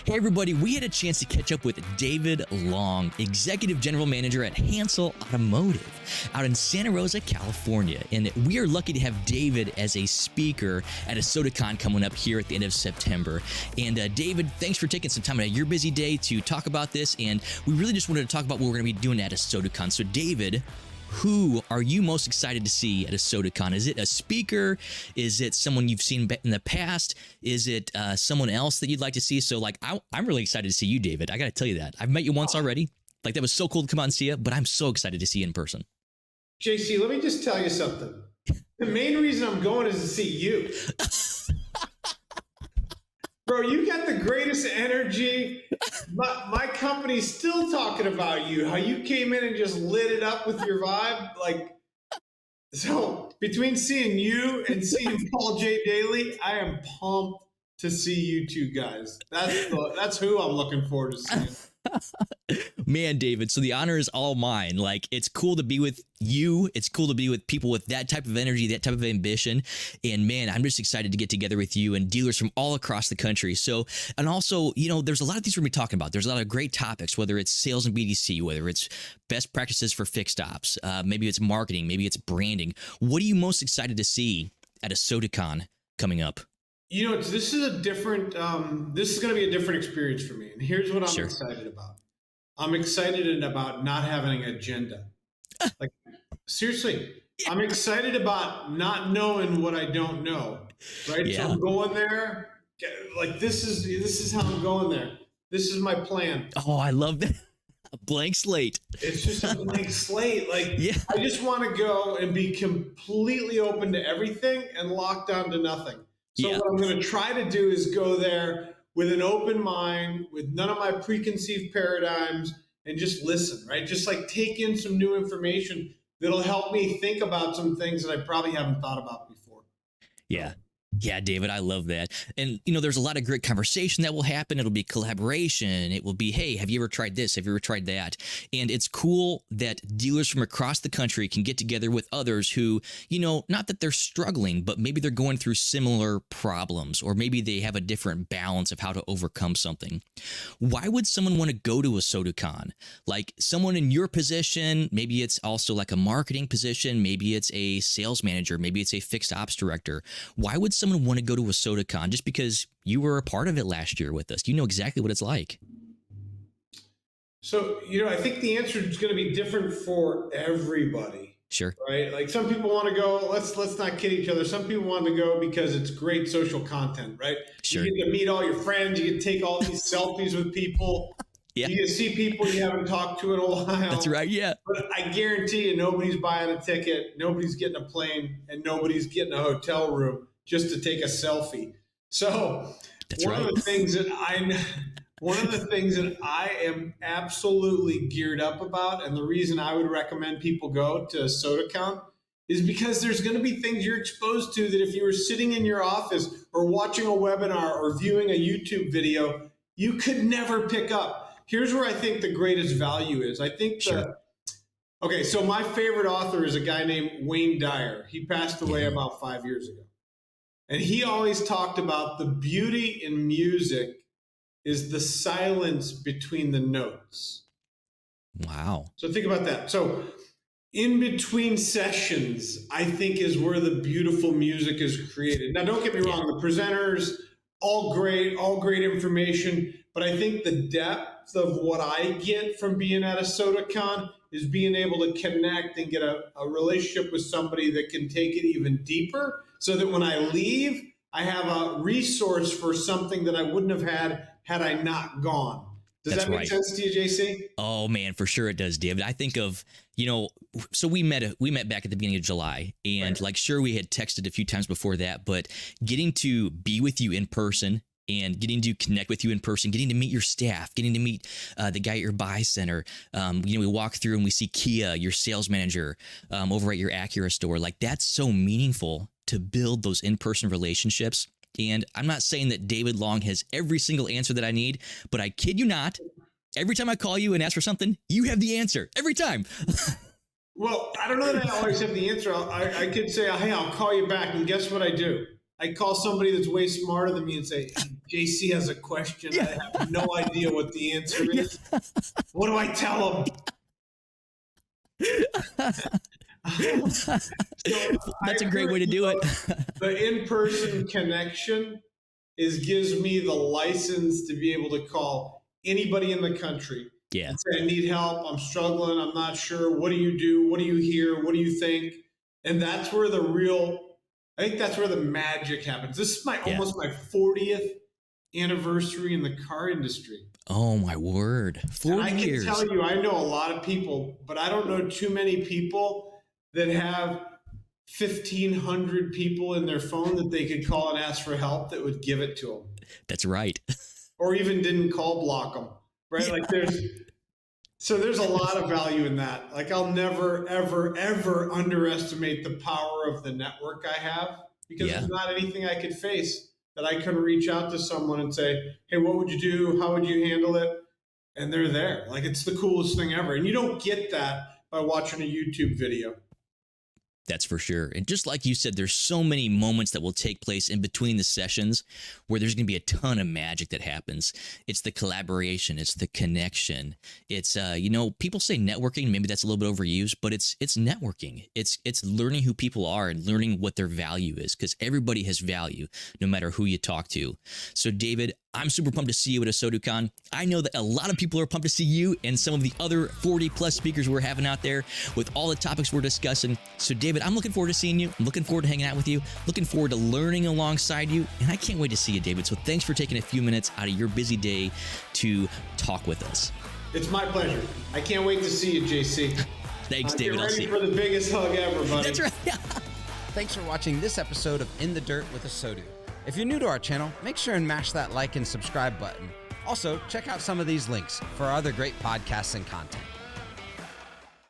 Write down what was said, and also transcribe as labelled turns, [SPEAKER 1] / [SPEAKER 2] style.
[SPEAKER 1] Hey everybody, we had a chance to catch up with David Long, Executive General Manager at Hansel Automotive out in Santa Rosa, California. And we are lucky to have David as a speaker at ASOTU CON coming up here at the end of September. And David, thanks for taking some time out of your busy day to talk about this. And we really just wanted to talk about what we're going to be doing at ASOTU CON. So David, who are you most excited to see at ASOTU CON? Is it a speaker? Is it someone you've seen in the past? Is it someone else that you'd like to see? So like, I'm really excited to see you, David. I got to tell you that. I've met you once already. Like, that was so cool to come out and see you, but I'm so excited to see you in person.
[SPEAKER 2] JC, let me just tell you something. The main reason I'm going is to see you. Bro, you got the greatest energy. My company's still talking about you, how you came in and just lit it up with your vibe. Like, so between seeing you and seeing Paul J. Daly, I am pumped to see you two guys. That's who I'm looking forward to seeing.
[SPEAKER 1] Man, David, so the honor is all mine. Like, it's cool to be with you. It's cool to be with people with that type of energy, that type of ambition. And man, I'm just excited to get together with you and dealers from all across the country. So, and also, you know, there's a lot of things we're going to be talking about. There's a lot of great topics, whether it's sales and BDC, whether it's best practices for fixed ops, maybe it's marketing, maybe it's branding. What are you most excited to see at ASOTU CON coming up?
[SPEAKER 2] You know, this is a different, this is going to be a different experience for me. And here's what I'm excited about. I'm excited about not having an agenda. Like, seriously, I'm excited about not knowing what I don't know, right?
[SPEAKER 1] Yeah.
[SPEAKER 2] So I'm going there, like, this is how I'm going there. This is my plan.
[SPEAKER 1] Oh, I love that. A blank slate.
[SPEAKER 2] It's just a blank slate. Like,
[SPEAKER 1] yeah.
[SPEAKER 2] I just want to go and be completely open to everything and locked down to nothing. So what I'm going to try to do is go there with an open mind, with none of my preconceived paradigms, and just listen, right? Just like take in some new information that'll help me think about some things that I probably haven't thought about before.
[SPEAKER 1] Yeah. Yeah, David, I love that. And, you know, there's a lot of great conversation that will happen. It'll be collaboration. It will be, hey, have you ever tried this? Have you ever tried that? And it's cool that dealers from across the country can get together with others who, you know, not that they're struggling, but maybe they're going through similar problems, or maybe they have a different balance of how to overcome something. Why would someone want to go to ASOTU CON? Like, someone in your position, maybe it's also like a marketing position, maybe it's a sales manager, maybe it's a fixed ops director. Why would someone want to go to ASOTU CON? Just because you were a part of it last year with us, you know exactly what it's like.
[SPEAKER 2] So, you know, I think the answer is going to be different for everybody.
[SPEAKER 1] Sure.
[SPEAKER 2] Right? Like, some people want to go, let's not kid each other. Some people want to go because it's great social content, right?
[SPEAKER 1] Sure.
[SPEAKER 2] You get to meet all your friends, you get to take all these selfies with people. Yeah. You get to see people you haven't talked to in a while.
[SPEAKER 1] That's right, yeah.
[SPEAKER 2] But I guarantee you, nobody's buying a ticket, nobody's getting a plane, and nobody's getting a hotel room just to take a selfie. So one of the things that I am absolutely geared up about, and the reason I would recommend people go to ASOTU CON, is because there's going to be things you're exposed to that if you were sitting in your office or watching a webinar or viewing a YouTube video, you could never pick up. Here's where I think the greatest value is. I think okay, so my favorite author is a guy named Wayne Dyer. He passed away about 5 years ago. And he always talked about the beauty in music is the silence between the notes.
[SPEAKER 1] Wow.
[SPEAKER 2] So think about that. So in between sessions, I think, is where the beautiful music is created. Now, don't get me wrong. The presenters, all great information. But I think the depth of what I get from being at ASOTU CON is being able to connect and get a relationship with somebody that can take it even deeper, so that when I leave, I have a resource for something that I wouldn't have had I not gone. Does that make sense to you, JC?
[SPEAKER 1] Oh man, for sure it does, David. I think of, you know, so we met back at the beginning of July, and like, sure, we had texted a few times before that, but getting to be with you in person and getting to connect with you in person, getting to meet your staff, getting to meet the guy at your buy center. You know, we walk through and we see Kia, your sales manager, over at your Acura store. Like, that's so meaningful to build those in-person relationships. And I'm not saying that David Long has every single answer that I need, but I kid you not, every time I call you and ask for something, you have the answer every time.
[SPEAKER 2] Well, I don't know that I always have the answer. I could say, hey, I'll call you back. And guess what I do? I call somebody that's way smarter than me and say, JC has a question. I have no idea what the answer is. What do I tell him?
[SPEAKER 1] That's a great way to do it.
[SPEAKER 2] The in-person connection gives me the license to be able to call anybody in the country and say, I need help. I'm struggling. I'm not sure. What do you do? What do you hear? What do you think? And that's where I think that's where the magic happens. This is almost my 40th anniversary in the car industry.
[SPEAKER 1] Oh my word. 40 years.
[SPEAKER 2] I can tell you, I know a lot of people, but I don't know too many people that have 1,500 people in their phone that they could call and ask for help that would give it to them.
[SPEAKER 1] That's right.
[SPEAKER 2] Or even didn't call block them, right? Yeah. Like there's a lot of value in that. Like I'll never, ever, ever underestimate the power of the network I have, because there's not anything I could face that I couldn't reach out to someone and say, hey, what would you do? How would you handle it? And they're there. Like it's the coolest thing ever. And you don't get that by watching a YouTube video.
[SPEAKER 1] That's for sure. And just like you said, there's so many moments that will take place in between the sessions where there's going to be a ton of magic that happens. It's the collaboration. It's the connection. It's, people say networking. Maybe that's a little bit overused, but it's networking. It's learning who people are and learning what their value is, because everybody has value no matter who you talk to. So, David, I'm super pumped to see you at ASOTU Con. I know that a lot of people are pumped to see you and some of the other 40 plus speakers we're having out there with all the topics we're discussing. So, David, I'm looking forward to seeing you. I'm looking forward to hanging out with you. Looking forward to learning alongside you. And I can't wait to see you, David. So thanks for taking a few minutes out of your busy day to talk with us.
[SPEAKER 2] It's my pleasure. I can't wait to see you, JC.
[SPEAKER 1] Thanks, David.
[SPEAKER 2] Get ready for the biggest hug ever, buddy.
[SPEAKER 1] That's right.
[SPEAKER 3] Thanks for watching this episode of In the Dirt with ASOTU. If you're new to our channel, make sure and mash that like and subscribe button. Also, check out some of these links for our other great podcasts and content.